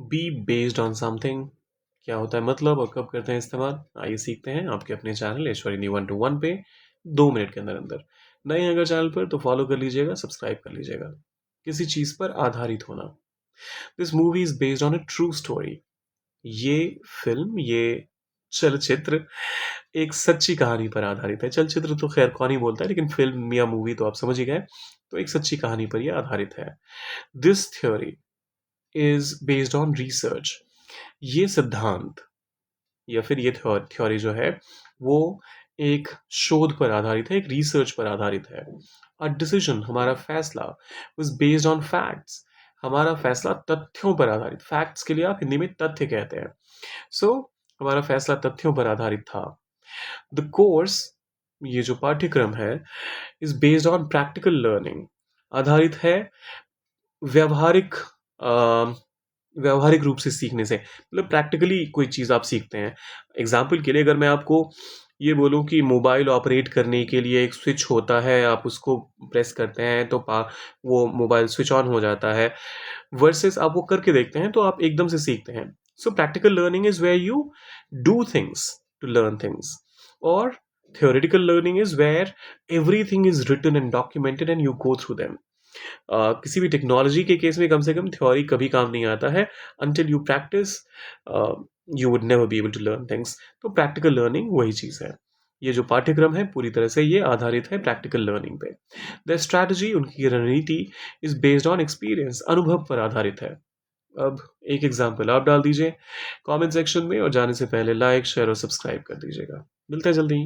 Be based on something क्या होता है मतलब और कब करते हैं इस्तेमाल, आइए सीखते हैं आपके अपने चैनल ऐश्वर्य 1 to 1 पे 2 मिनट के अंदर अंदर। नए हैं अगर चैनल पर तो फॉलो कर लीजिएगा, सब्सक्राइब कर लीजिएगा। किसी चीज पर आधारित होना। This movie is based on a true story. ये फिल्म, ये चलचित्र एक सच्ची कहानी पर आधारित है। चलचित्र तो खैर कौन ही बोलता है, लेकिन फिल्म या मूवी तो आप समझ ही गए। तो एक सच्ची कहानी पर यह आधारित है। This theory is based on research. ये सिद्धांत या फिर ये थ्योरी जो है वो एक शोध पर आधारित है, एक रिसर्च पर आधारित है। अ डिसीजन, हमारा फैसला, वाज बेस्ड ऑन फैक्ट्स। हमारा फैसला तथ्यों पर आधारित, फैक्ट्स के लिए आप हिंदी में तथ्य कहते हैं। सो हमारा फैसला तथ्यों पर आधारित था। द कोर्स, ये जो पाठ्यक्रम है, is based on practical learning. आधारित है व्यवहारिक अ, व्यावहारिक रूप से सीखने से, मतलब प्रैक्टिकली कोई चीज़ आप सीखते हैं। एग्जाम्पल के लिए अगर मैं आपको ये बोलूँ कि मोबाइल ऑपरेट करने के लिए एक स्विच होता है, आप उसको प्रेस करते हैं तो वो मोबाइल स्विच ऑन हो जाता है, वर्सेस आप वो करके देखते हैं तो आप एकदम से सीखते हैं। So practical learning is where you do things to learn things, और theoretical learning is where everything is written and documented and you go through them. किसी भी टेक्नोलॉजी के केस में कम से कम थ्योरी कभी काम नहीं आता है। Until you practice you would never be able to learn things. तो प्रैक्टिकल लर्निंग वही चीज़ है। ये जो पाठ्यक्रम है पूरी तरह से ये आधारित है प्रैक्टिकल लर्निंग पे। द स्ट्रैटेजी, उनकी रणनीति, इज बेस्ड ऑन एक्सपीरियंस, अनुभव पर आधारित है। अब एक एग्जाम्पल आप डाल दीजिए कमेंट सेक्शन में, और जाने से पहले लाइक शेयर और सब्सक्राइब कर दीजिएगा। मिलते हैं जल्दी।